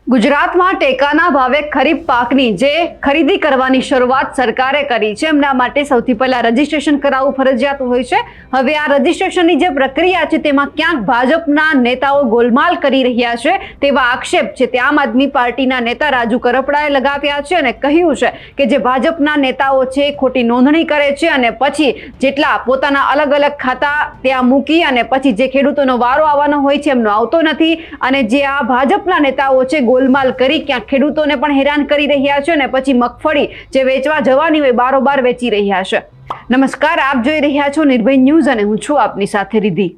ગુજરાતમાં ટેકાના ભાવે ખરીફ પાકની જે ખરીદી કરવાની શરૂઆત સરકારે કરી છે એમના માટે સૌથી પહેલા રજીસ્ટ્રેશન કરાવવું ફરજિયાત હોય છે। હવે આ રજીસ્ટ્રેશનની જે પ્રક્રિયા છે તેમાં ક્યાંક ભાજપના નેતાઓ ગોલમાલ કરી રહ્યા છે તેવા આક્ષેપ છે તે આમ આદમી પાર્ટીના નેતા રાજુ કરપડાએ લગાવ્યા છે અને કહ્યું છે કે જે ભાજપના નેતાઓ છે ખોટી નોંધણી કરે છે અને પછી જેટલા પોતાના અલગ અલગ ખાતા ત્યાં મૂકી અને પછી જે ખેડૂતોનો વારો આવવાનો હોય છે એમનો આવતો નથી અને જે આ ભાજપના નેતાઓ છે गोलमाल करी क्या खेडूतों ने पण हैरान करी रह्या छे ने पछी मगफળી जे वेचवा जवानी होय बारोबार वेची रह्या छे। नमस्कार, आप जोई रह्या छो निर्भय न्यूज अने हुं छुं आपनी साथे रिद्धि।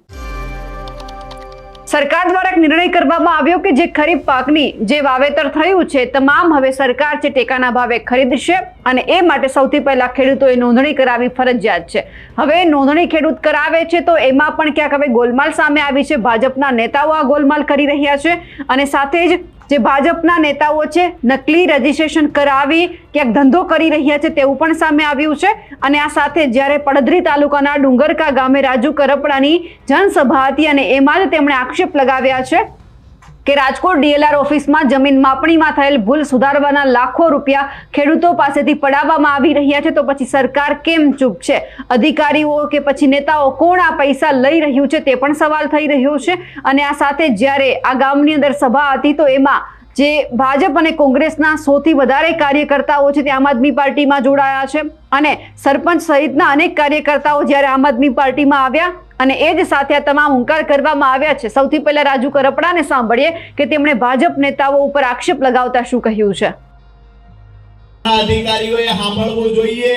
सरकार द्वारा एक निर्णय करवामां आव्यो के जे खरीफ पाकनी जे वावेतर थयुं छे तमाम हवे सरकार छे टेकाना भावे खरीदशे અને એ માટે સૌથી પહેલા ખેડૂતોએ નોંધણી કરાવવી ફરજિયાત છે। હવે નોંધણી ખેડૂત કરાવે છે તો એમાં પણ ક્યાંક હવે ગોલમાલ સામે આવી છે। ભાજપના નેતાઓ આ ગોલમાલ કરી રહ્યા છે અને સાથે જ જે ભાજપના નેતાઓ છે નકલી રજીસ્ટ્રેશન કરાવી ક્યાંક ધંધો કરી રહ્યા છે તેવું પણ સામે આવ્યું છે। અને આ સાથે જ્યારે પડધરી તાલુકાના ડુંગરકા ગામે રાજુ કરપડાની જનસભા હતી અને એમાં જ તેમણે આક્ષેપ લગાવ્યા છે કે રાજકોટ ડીએલઆર ઓફિસમાં જમીન માપણીમાં થયેલ ભૂલ સુધારવાના લાખો રૂપિયા ખેડૂતો પાસેથી પડાવવામાં આવી રહ્યા છે તો પછી સરકાર કેમ ચૂપ છે? અધિકારીઓ કે પછી નેતાઓ કોણ આ પૈસા લઈ રહ્યું છે તે પણ સવાલ થઈ રહ્યો છે। અને આ સાથે જ્યારે આ ગામની અંદર સભા હતી તો એમાં જે ભાજપ અને કોંગ્રેસના સૌથી વધારે કાર્યકર્તાઓ છે તે આમ આદમી પાર્ટીમાં જોડાયા છે અને સરપંચ સહિતના અનેક કાર્યકર્તાઓ જ્યારે આમ આદમી પાર્ટીમાં આવ્યા અને એ જ સાથે આ તમામ હુંકાર કરવામાં આવ્યા છે। સૌથી પહેલા રાજુ કરપડાને સાંભળીએ કે તેમણે ભાજપ નેતાઓ ઉપર આક્ષેપ લગાવતા શું કહ્યું છે। અધિકારીઓએ સાંભળવું જોઈએ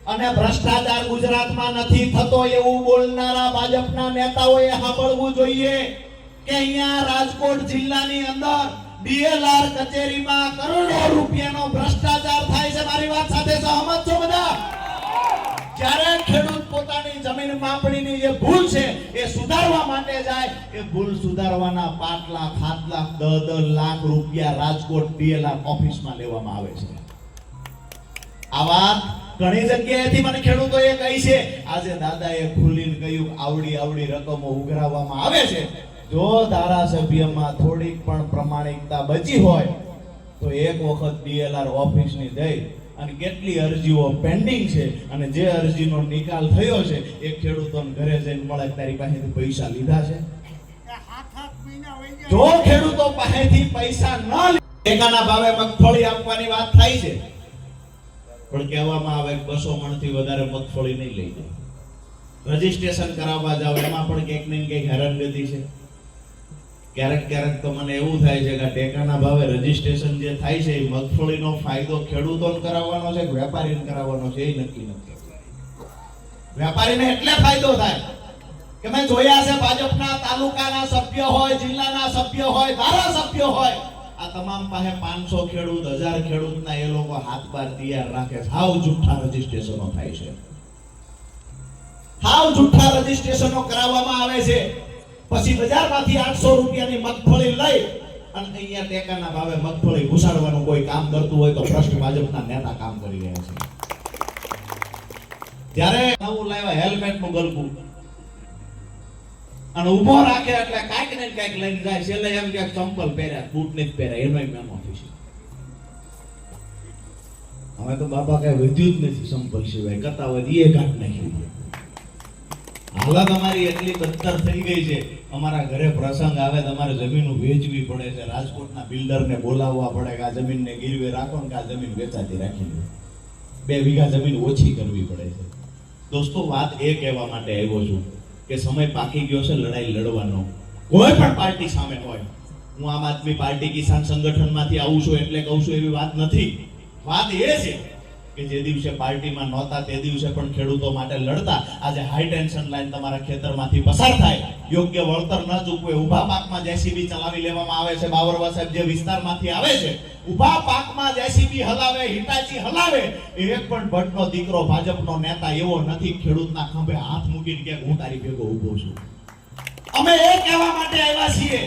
અને ભ્રષ્ટાચાર ગુજરાતમાં નથી થતો એવું બોલનારા ભાજપના નેતાઓએ સાંભળવું જોઈએ કે અહીંયા રાજકોટ જિલ્લાની અંદર ડીએલઆર કચેરીમાં કરોડો રૂપિયાનો ભ્રષ્ટાચાર થાય છે। મારી વાત સાથે સહમત છો બધા? જ્યારે ખેડૂત પોતાની જમીન માપણીની જે ભૂલ છે એ સુધારવા માટે જાય એ ભૂલ સુધારવાના 5 લાખ 7 લાખ 10 લાખ રૂપિયા રાજકોટ ડીએલઆર ઓફિસમાં લેવામાં આવે છે। આ વાત ઘણી જગ્યાએથી મને ખેડૂતોએ કહી છે। આજે દાદાએ ખુલીને કહ્યું આવડી રકમો ઉઘરાવવામાં આવે છે। જો ધારાસભ્યમાં થોડીક પણ પ્રમાણિકતા બચી હોય તો એક વખત ડીએલઆર ઓફિસની જઈ અને કેટલી અરજીઓ પેન્ડિંગ છે અને જે અરજીનો નિકાલ થયો છે એ ખેડૂતોને ઘરે જઈને મળે તારી પાસેથી પૈસા લીધા છે? જો ખેડૂતો પાસેથી પૈસા ન ટેકાના ભાવે મગફળી આપવાની વાત થાય છે પણ કહેવામાં આવે 200 મણથી વધારે મગફળી નહીં લઈ જાય। રજીસ્ટ્રેશન કરાવવા જાવ એમાં પણ કંઈક ને કંઈક હેરાનગતિ છે। ક્યારેક તો મને એવું થાય છે કે ટેકાના ભાવે રજીસ્ટ્રેશન જે થાય છે એ મગફળીનો ફાયદો ખેડૂતોને કરાવવાનો છે કે વેપારીને કરાવવાનો છે એ નક્કી નથી। વેપારીને એટલે ફાયદો થાય કે મેં જોયા છે ભાજપના તાલુકાના સભ્ય હોય, જિલ્લાના સભ્ય હોય, ધારાસભ્ય હોય, આ તમામ પાસે 500 ખેડૂત 1000 ખેડૂતના એ લોકો હાથ બાર તૈયાર રાખે છે। હાવ જુઠ્ઠા રજીસ્ટ્રેશનો થાય છે, હાવ જુઠ્ઠા રજીસ્ટ્રેશનો કરાવવામાં આવે છે। પછી બજારમાંથી 800 રૂપિયાની મગફળી લઈ અને અહીંયા ટેકાના ભાવે મગફળી ઘુસાડવાનું કોઈ કામ કરતું હોય તો પ્રશ્ન ભાજપના નેતા કામ કરી રહ્યા છે। ત્યારે નવું લાવ્યા હેલ્મેટનું ગલકું અને ઊભો રાખે એટલે કાંઈક ને કાંઈક લઈને જાય। છેલ્લે એમ કે ચંપલ પહેર્યા, બૂટ નથી પહેર્યા, એમાંય મેમો ઓફિસ। હવે તો બાબા કઈ વધ્યું જ નથી ચંપલ સિવાય, કરતા હોય એ કાઢ નાખ્યું। હાલત અમારી એટલી બદતર થઈ ગઈ છે, અમારા ઘરે પ્રસંગ આવે તમારે જમીન વેચવી પડે છે। રાજકોટના બિલ્ડરને બોલાવવા પડે કે આ જમીનને ગીરવે રાખો ને કે આ જમીન વેચાતી રાખી દો, 2 વીઘા જમીન ઓછી કરવી પડે છે। દોસ્તો, વાત એ કહેવા માટે આવ્યો છું કે સમય પાકી ગયો છે લડાઈ લડવાનો, કોઈ પણ પાર્ટી સામે હોય। હું આમ આદમી પાર્ટી કિસાન સંગઠનમાંથી આવું છું એટલે કહું છું એવી વાત નથી। વાત એ છે કે જે દિવસે પાર્ટીમાં નહોતા તે દિવસે પણ ખેડૂતો માટે લડતા। આજે હાઈ ટેન્શન લાઈન તમારા ખેતરમાંથી પસાર થાય, યોગ્ય વળતર ન ચૂકવે, ઊભા પાકમાં જેસીબી ચલાવી લેવામાં આવે છે। બાવરવા સાહેબ જે વિસ્તારમાંથી આવે છે, ઊભા પાકમાં જેસીબી હલાવે, હિટાચી હલાવે, એક પણ ભટ્ટનો દીકરો ભાજપનો નેતા એવો નથી ખેડૂતના ખંભે હાથ મૂકીને કે હું તારી ભેગો ઊભો છું। અમે એ કહેવા માટે આવ્યા છીએ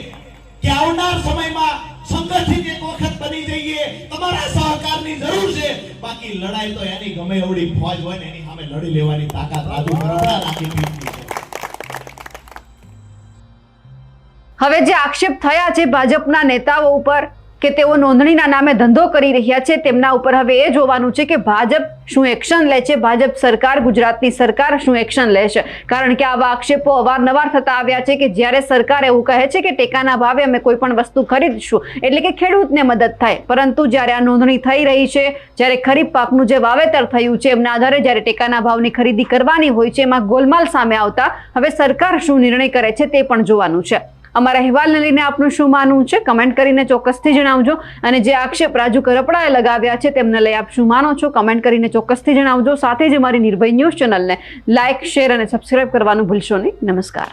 કે આવનાર સમયમાં સંગઠિત એક વખત બની જઈએ, તમારા સહકારની જરૂર છે। બાકી લડાઈ તો એની ગમે એવડી ફોજ હોય ને એની સામે લડી લેવાની તાકાત રાજુ કરપડા રાખી દીધી છે। હવે જે આક્ષેપ થયા છે ભાજપના નેતાઓ ઉપર કે તેઓ નોંધણીના નામે ધંધો કરી રહ્યા છે, તેમના ઉપર હવે એ જોવાનું છે કે ભાજપ શું એક્શન લે છે, ભાજપ સરકાર, ગુજરાતની સરકાર શું એક્શન લે છે. કારણ કે આવા આક્ષેપો અવારનવાર થતા આવ્યા છે કે જ્યારે સરકાર એવું કહે છે કે ટેકાના ભાવે અમે કોઈ પણ વસ્તુ ખરીદશું એટલે કે ખેડૂતને મદદ થાય, પરંતુ જ્યારે આ નોંધણી થઈ રહી છે, જ્યારે ખરીફ પાકનું જે વાવેતર થયું છે એમના આધારે જ્યારે ટેકાના ભાવની ખરીદી કરવાની હોય છે, એમાં ગોલમાલ સામે આવતા હવે સરકાર શું નિર્ણય કરે છે તે પણ જોવાનું છે. અમારા અહેવાલને લઈને આપનું શું માનવું છે કમેન્ટ કરીને ચોક્કસથી જણાવજો. અને જે આક્ષેપ રાજુ કરપડાએ લગાવ્યા છે તેમને લઈ આપ શું માનો છો કમેન્ટ કરીને ચોક્કસથી જણાવજો. સાથે જ અમારી નિર્ભય ન્યૂઝ ચેનલને લાઇક, શેર અને સબસ્ક્રાઇબ કરવાનું ભૂલશો નહીં. નમસ્કાર.